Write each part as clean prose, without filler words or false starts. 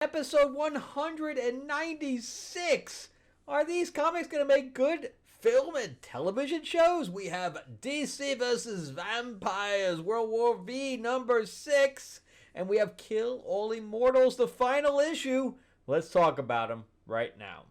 Episode 196. Are these comics going to make good film and television shows? We have DC vs. Vampires World War V number 6. And we have Kill All Immortals, the final issue. Let's talk about them right now.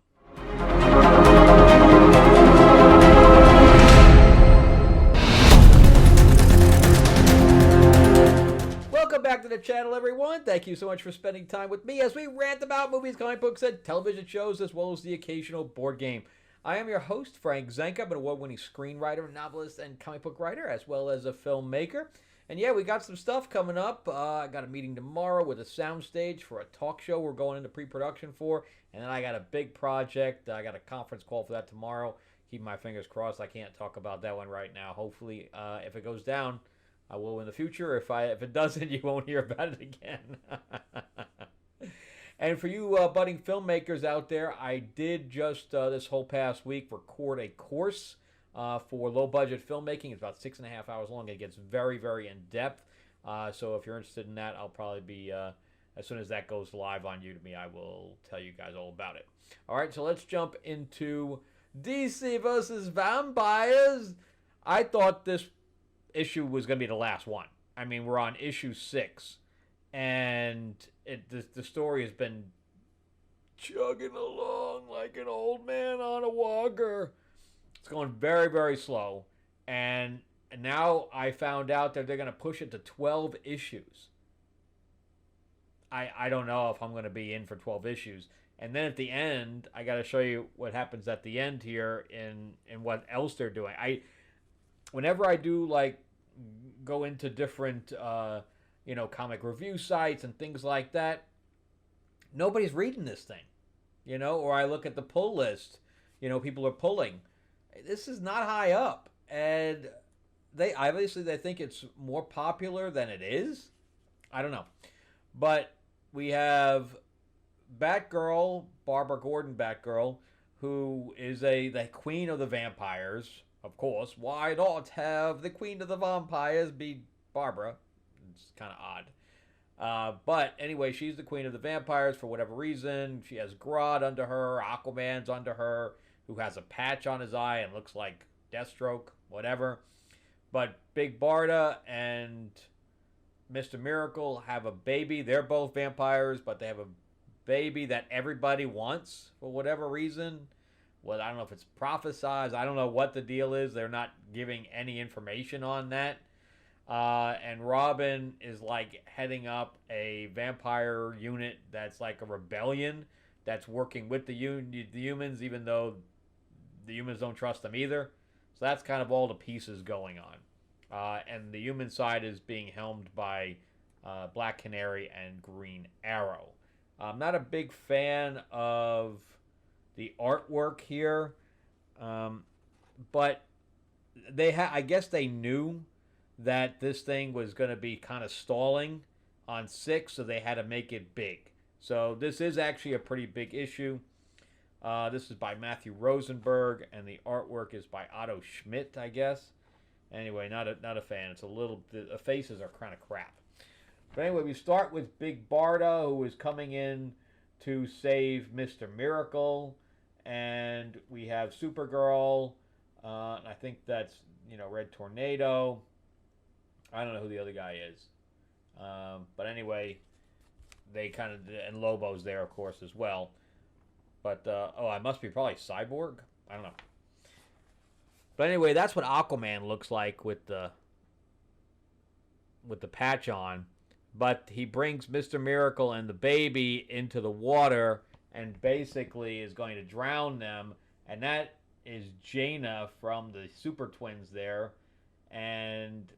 Welcome back to the channel, everyone. Thank you so much for spending time with me as we rant about movies, comic books, and television shows, as well as the occasional board game. I am your host, Frank Zanca. I'm an award-winning screenwriter, novelist, and comic book writer, as well as a filmmaker. And yeah, we got some stuff coming up. I got a meeting tomorrow with a soundstage for a talk show we're going into pre-production for. And then I got a big project. I got a conference call for that tomorrow. Keep my fingers crossed. I can't talk about that one right now. Hopefully, if it goes down, I will in the future. If it doesn't, you won't hear about it again. And for you budding filmmakers out there, I did just this whole past week record a course for low-budget filmmaking. It's about 6.5 hours long. It gets very, very in-depth. So if you're interested in that, I'll probably be, as soon as that goes live on Udemy, I will tell you guys all about it. All right, so let's jump into DC vs. Vampires. I thought this issue was going to be the last one. I mean, we're on issue 6, and the story has been chugging along like an old man on a walker. It's going very, very slow, and now I found out that they're going to push it to 12 issues. I don't know if I'm going to be in for 12 issues. And then at the end, I got to show you what happens at the end here in what else they're doing. Whenever I do, like, go into different, comic review sites and things like that, nobody's reading this thing, or I look at the pull list, people are pulling. This is not high up, and they think it's more popular than it is. I don't know. But we have Batgirl, Barbara Gordon Batgirl, who is the queen of the vampires. Of course, why not have the queen of the vampires be Barbara? It's kind of odd. But anyway, she's the queen of the vampires for whatever reason. She has Grodd under her, Aquaman's under her, who has a patch on his eye and looks like Deathstroke, whatever. But Big Barda and Mr. Miracle have a baby. They're both vampires, but they have a baby that everybody wants for whatever reason. Well, I don't know if it's prophesized. I don't know what the deal is. They're not giving any information on that. And Robin is like heading up a vampire unit that's like a rebellion that's working with the humans, even though the humans don't trust them either. So that's kind of all the pieces going on. And the human side is being helmed by Black Canary and Green Arrow. I'm not a big fan of the artwork here, but I guess they knew that this thing was going to be kind of stalling on 6, so they had to make it big. So this is actually a pretty big issue. This is by Matthew Rosenberg, and the artwork is by Otto Schmidt, I guess. Anyway, not a fan. It's the faces are kind of crap. But anyway, we start with Big Barda, who is coming in to save Mr. Miracle. And we have Supergirl, and I think that's, Red Tornado. I don't know who the other guy is. But anyway, they kind of, and Lobo's there, of course, as well. But, I must be probably Cyborg? I don't know. But anyway, that's what Aquaman looks like with the patch on. But he brings Mr. Miracle and the baby into the water and basically is going to drown them. And that is Jaina from the Super Twins there. And,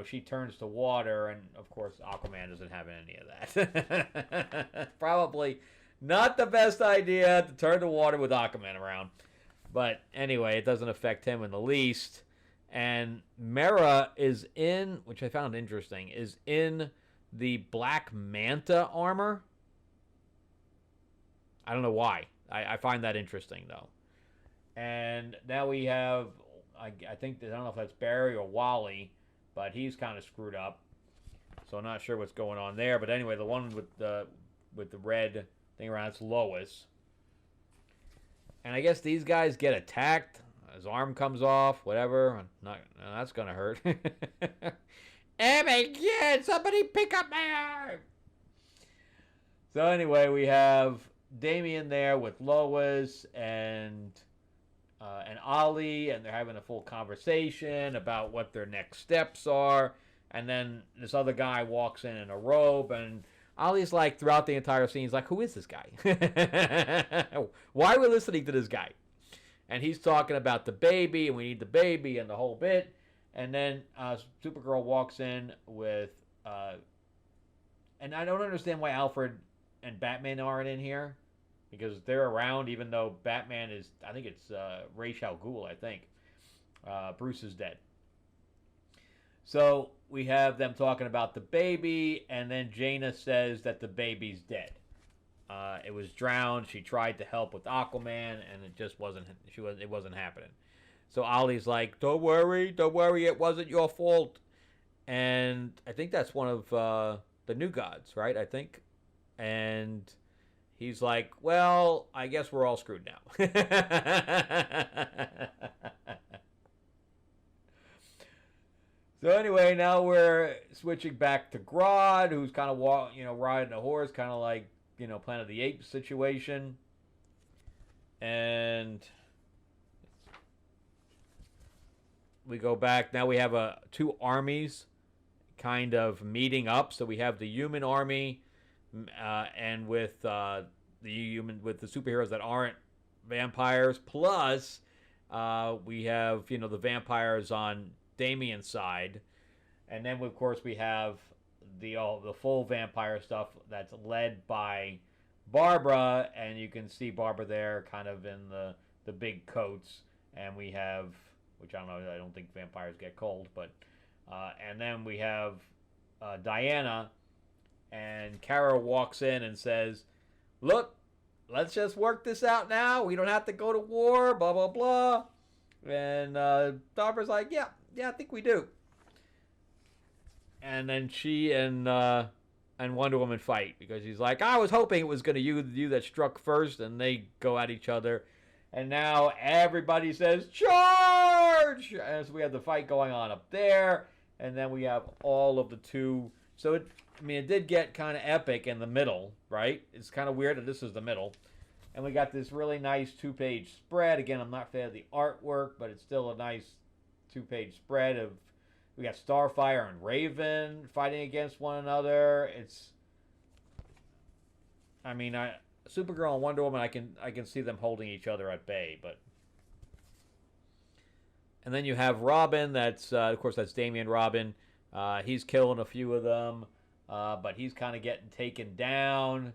she turns to water. And, of course, Aquaman doesn't have any of that. Probably not the best idea to turn to water with Aquaman around. But anyway, it doesn't affect him in the least. And Mera is in, which I found interesting, is in the Black Manta armor. I don't know why. I find that interesting, though. And now we have, I think, I don't know if that's Barry or Wally, but he's kind of screwed up. So I'm not sure what's going on there. But anyway, the one with with the red thing around. It's Lois. And I guess these guys get attacked. His arm comes off, whatever. No, that's gonna hurt. Oh my God, somebody pick up my arm! So anyway, we have Damien there with Lois and Ollie, and they're having a full conversation about what their next steps are. And then this other guy walks in a robe, and Ollie's like, throughout the entire scene, he's like, who is this guy? Why are we listening to this guy? And he's talking about the baby, and we need the baby, and the whole bit. And then Supergirl walks in with, and I don't understand why Alfred and Batman aren't in here, because they're around, even though Batman is, I think it's Ra's al Ghul, I think. Bruce is dead. So we have them talking about the baby, and then Jaina says that the baby's dead. It was drowned. She tried to help with Aquaman, and it just wasn't. It wasn't happening. So Ollie's like, "Don't worry, it wasn't your fault." And I think that's one of the New Gods, right? I think. And he's like, "Well, I guess we're all screwed now." So anyway, now we're switching back to Grodd, who's kind of riding a horse, kind of like Planet of the Apes situation, and we go back. Now we have two armies kind of meeting up. So we have the human army, and with the superheroes that aren't vampires. Plus, we have the vampires on Damien's side, and then of course we have the full vampire stuff that's led by Barbara, and you can see Barbara there kind of in the big coats, and we have, which I don't think vampires get cold, but and then we have Diana, and Kara walks in and says, "Look, let's just work this out now. We don't have to go to war, blah blah blah." And Barbara's like, yeah, I think we do. And then she and Wonder Woman fight, because he's like, I was hoping it was going to you that struck first, and they go at each other. And now everybody says, charge! And so we have the fight going on up there, and then we have all of the two. So it did get kind of epic in the middle, right? It's kind of weird that this is the middle. And we got this really nice 2-page spread. Again, I'm not a fan of the artwork, but it's still a nice 2-page spread of, we got Starfire and Raven fighting against one another. Supergirl and Wonder Woman, I can see them holding each other at bay, but. And then you have Robin. That's of course that's Damian Robin. He's killing a few of them, but he's kind of getting taken down.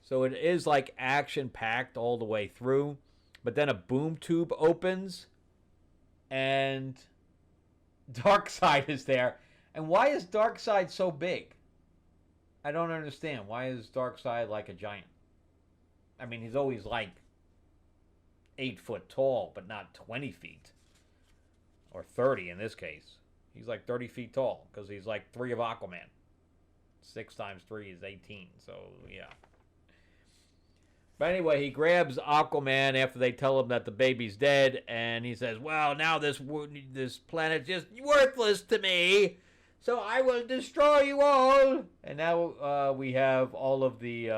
So it is like action-packed all the way through. But then a boom tube opens, and Darkseid is there. And why is Darkseid so big? I don't understand. Why is Darkseid like a giant? He's always like 8 foot tall, but not 20 feet. Or 30 in this case. He's like 30 feet tall, because he's like 3 of Aquaman. 6 times 3 is 18, so yeah. But anyway, he grabs Aquaman after they tell him that the baby's dead, and he says, well, now this planet's just worthless to me, so I will destroy you all. And now we have all of the...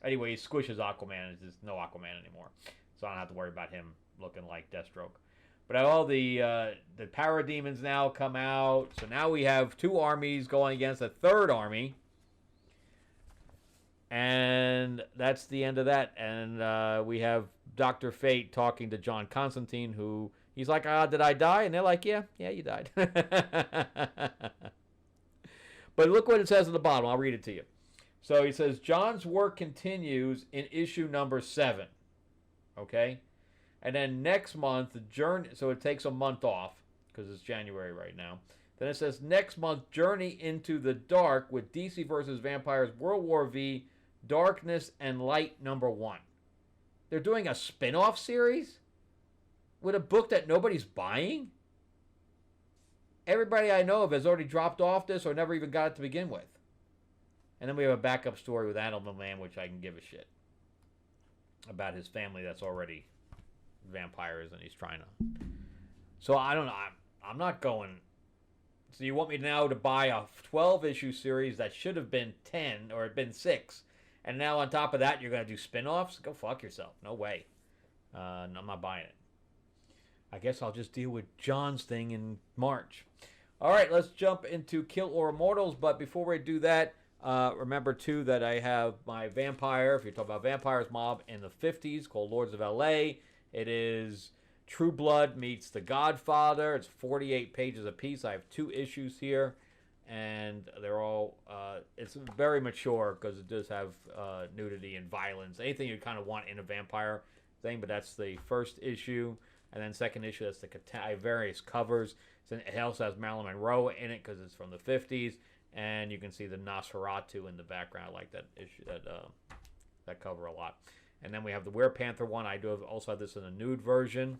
anyway, he squishes Aquaman. There's no Aquaman anymore, so I don't have to worry about him looking like Deathstroke. But all the parademons now come out, so now we have 2 armies going against a 3rd army. And that's the end of that. And we have Dr. Fate talking to John Constantine, who he's like, did I die? And they're like, yeah, you died. But look what it says at the bottom. I'll read it to you. So he says, John's work continues in issue number 7. Okay? And then next month, the journey, so it takes a month off, because it's January right now. Then it says, next month, Journey into the Dark with DC versus Vampires World War V, Darkness and Light number 1. They're doing a spin-off series with a book that nobody's buying? everybody I know of has already dropped off this or never even got it to begin with. And then we have a backup story with Animal Man, which I can give a shit about his family that's already vampires and he's trying to. So I don't know. I'm not going. So you want me now to buy a 12-issue series that should have been 10 or had been 6, and now on top of that you're going to do spin-offs? Go fuck yourself. No way. I'm not buying it. I guess I'll just deal with John's thing in March. All right, let's jump into Kill All Immortals. But before we do that, remember too that I have my vampire, if you're talking about vampires, mob in the 50s called Lords of LA. It is True Blood meets The Godfather. It's 48 pages a piece. I have 2 issues here, and they're all, it's very mature because it does have nudity and violence. Anything you kind of want in a vampire thing, but that's the first issue. And then second issue, that's the various covers. It also has Marilyn Monroe in it because it's from the 50s. And you can see the Nosferatu in the background. I like that issue, that cover a lot. And then we have the Werepanther one. I also have this in a nude version.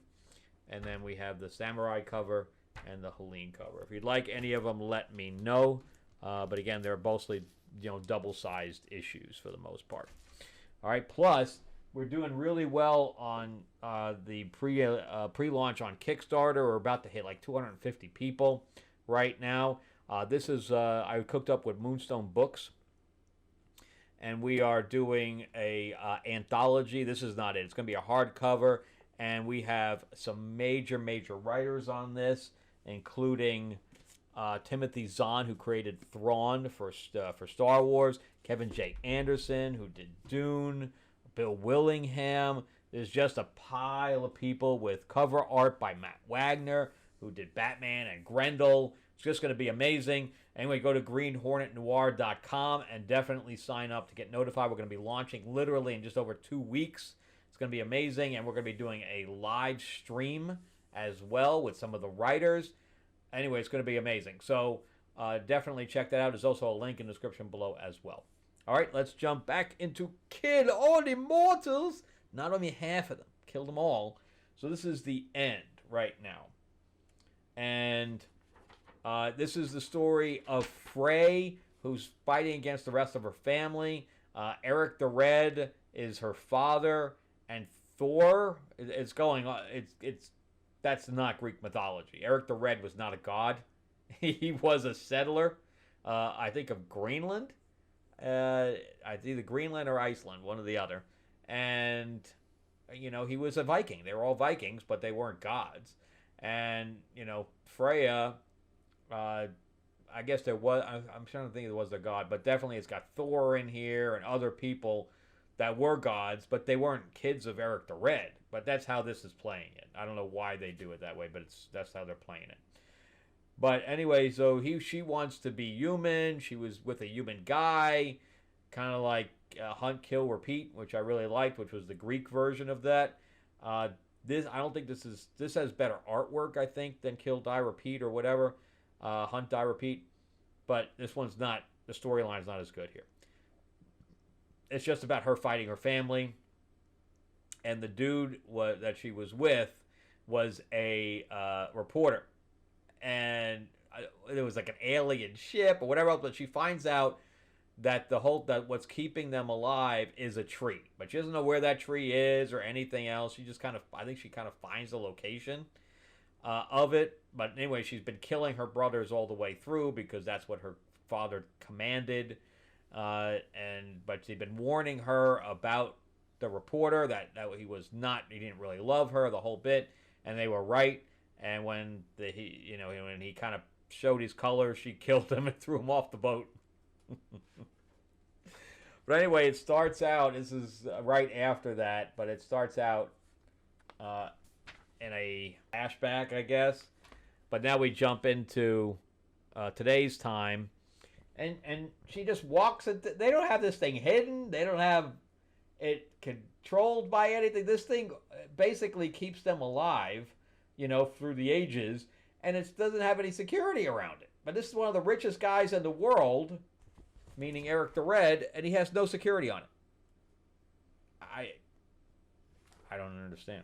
And then we have the Samurai cover and the Helene cover. If you'd like any of them, let me know. But again, they're mostly, double-sized issues for the most part. All right. Plus, we're doing really well on the pre-launch on Kickstarter. We're about to hit like 250 people right now. This is I cooked up with Moonstone Books. And we are doing a anthology. This is not it. It's going to be a hardcover. And we have some major writers on this, including Timothy Zahn, who created Thrawn for Star Wars, Kevin J. Anderson, who did Dune, Bill Willingham. There's just a pile of people with cover art by Matt Wagner, who did Batman and Grendel. It's just going to be amazing. Anyway, go to greenhornetnoir.com and definitely sign up to get notified. We're going to be launching literally in just over 2 weeks. It's going to be amazing, and we're going to be doing a live stream as well with some of the writers. Anyway, it's going to be amazing. So definitely check that out. There's also a link in the description below as well. All right, let's jump back into Kill All Immortals. Not only half of them. Kill them all. So this is the end right now. And this is the story of Frey, who's fighting against the rest of her family. Eric the Red is her father. And Thor, it's going on. That's not Greek mythology. Eric the Red was not a god. He was a settler, I think, of Greenland. Either Greenland or Iceland, one or the other. And, he was a Viking. They were all Vikings, but they weren't gods. And, Freya, I guess there was, I'm trying to think if there was a god, but definitely it's got Thor in here and other people that were gods, but they weren't kids of Eric the Red. But that's how this is playing it. I don't know why they do it that way, but that's how they're playing it. But anyway, so she wants to be human. She was with a human guy, kind of like Hunt, Kill, Repeat, which I really liked, which was the Greek version of that. I don't think this has better artwork, I think, than Kill, Die, Repeat or whatever. Hunt, Die, Repeat. But this one's not, the storyline's not as good here. It's just about her fighting her family. And the dude that she was with was a reporter. And it was like an alien ship or whatever else. But she finds out that that what's keeping them alive is a tree. But she doesn't know where that tree is or anything else. She just I think she kind of finds the location of it. But anyway, she's been killing her brothers all the way through because that's what her father commanded. But she'd been warning her about the reporter that he didn't really love her, the whole bit, and they were right. And when when he kind of showed his colors, she killed him and threw him off the boat. But anyway, it starts out, this is right after that, but it starts out in a flashback, I guess. But now we jump into today's time. And she just walks. They don't have this thing hidden. They don't have it controlled by anything. This thing basically keeps them alive, through the ages. And it doesn't have any security around it. But this is one of the richest guys in the world, meaning Eric the Red, and he has no security on it. I don't understand.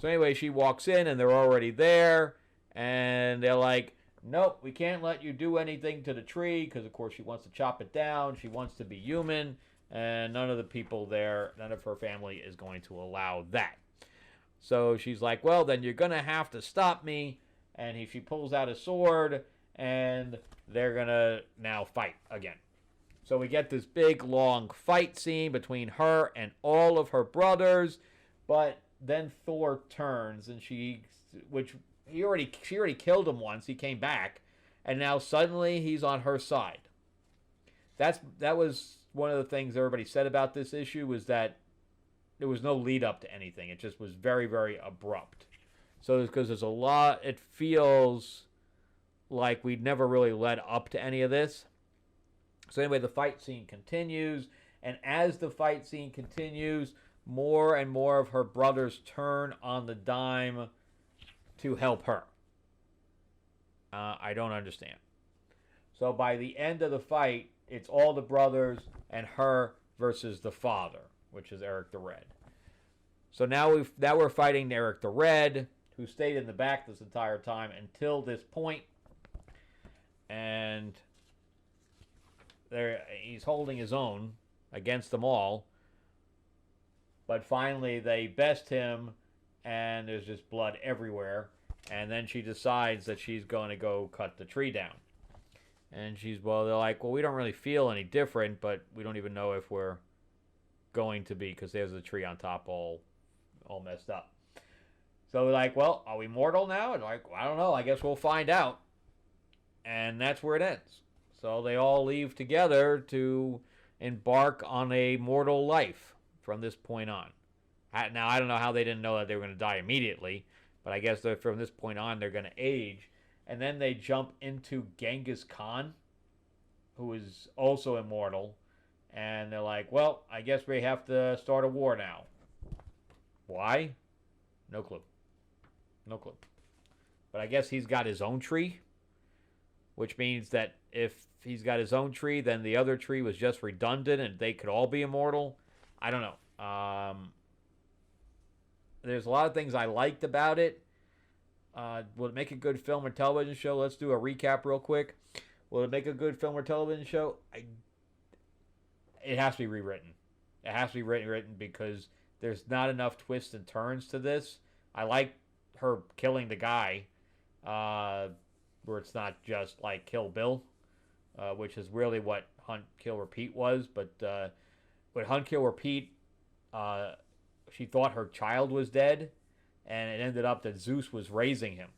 So anyway, she walks in, and they're already there. And they're like, nope, we can't let you do anything to the tree because, of course, she wants to chop it down. She wants to be human, and none of the people there, none of her family is going to allow that. So she's like, well, then you're going to have to stop me. And she pulls out a sword, and they're going to now fight again. So we get this big, long fight scene between her and all of her brothers. But then Thor turns, and she already killed him once. He came back, and now suddenly he's on her side. That was one of the things everybody said about this issue, was that there was no lead up to anything. It just was very, very abrupt. So because there's a lot, it feels like we'd never really led up to any of this. So anyway, the fight scene continues, and as the fight scene continues, more and more of her brothers turn on the dime to help her. I don't understand. So by the end of the fight, it's all the brothers and her versus the father, which is Eric the Red. So now we're fighting Eric the Red, who stayed in the back this entire time until this point. And he's holding his own against them all. But finally they best him, and there's just blood everywhere. And then she decides that she's going to go cut the tree down. And they're like, well, we don't really feel any different, but we don't even know if we're going to be, because there's a tree on top all messed up. So they're like, well, are we mortal now? And like, well, I don't know. I guess we'll find out. And that's where it ends. So they all leave together to embark on a mortal life from this point on. Now, I don't know how they didn't know that they were going to die immediately, but I guess that from this point on, they're going to age. And then they jump into Genghis Khan, who is also immortal. And they're like, well, I guess we have to start a war now. Why? No clue. No clue. But I guess he's got his own tree, which means that if he's got his own tree, then the other tree was just redundant and they could all be immortal. I don't know. There's a lot of things I liked about it. Will it make a good film or television show? Let's do a recap real quick. Will it make a good film or television show? It has to be rewritten. It has to be written because there's not enough twists and turns to this. I like her killing the guy, where it's not just like Kill Bill, which is really what Hunt, Kill, Repeat was. But with Hunt, Kill, Repeat, she thought her child was dead, and it ended up that Zeus was raising him.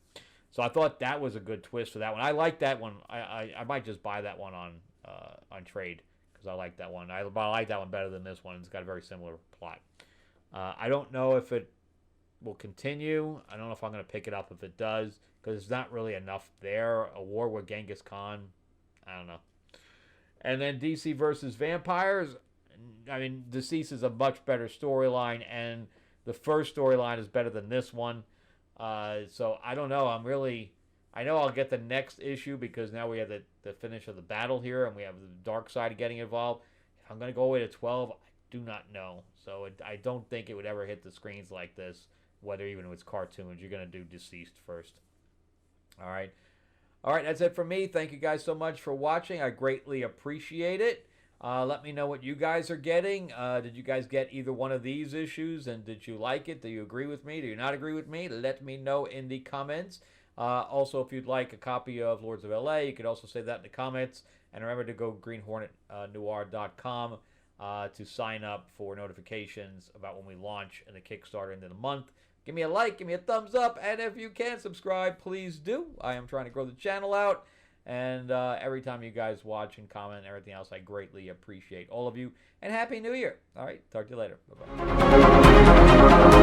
So I thought that was a good twist for that one. I like that one. I might just buy that one on trade because I like that one. I like that one better than this one. It's got a very similar plot. I don't know if it will continue. I don't know if I'm going to pick it up if it does, because there's not really enough there. A war with Genghis Khan, I don't know. And then DC versus Vampires. I mean, Deceased is a much better storyline, and the first storyline is better than this one. So I don't know. I know I'll get the next issue because now we have the finish of the battle here, and we have the dark side getting involved. If I'm going to go away to 12, I do not know. So I don't think it would ever hit the screens like this, whether even if it's cartoons. You're going to do Deceased first. All right, that's it for me. Thank you guys so much for watching. I greatly appreciate it. Let me know what you guys are getting. Did you guys get either one of these issues, and did you like it? Do you agree with me? Do you not agree with me? Let me know in the comments. Also, if you'd like a copy of Lords of LA, you could also say that in the comments. And remember to go greenhornetnoir.com to sign up for notifications about when we launch in the Kickstarter into the month. Give me a like, give me a thumbs up, and if you can subscribe, please do. I am trying to grow the channel out, and every time you guys watch and comment and everything else, I greatly appreciate all of you, and Happy New Year. All right, talk to you later. Bye-bye.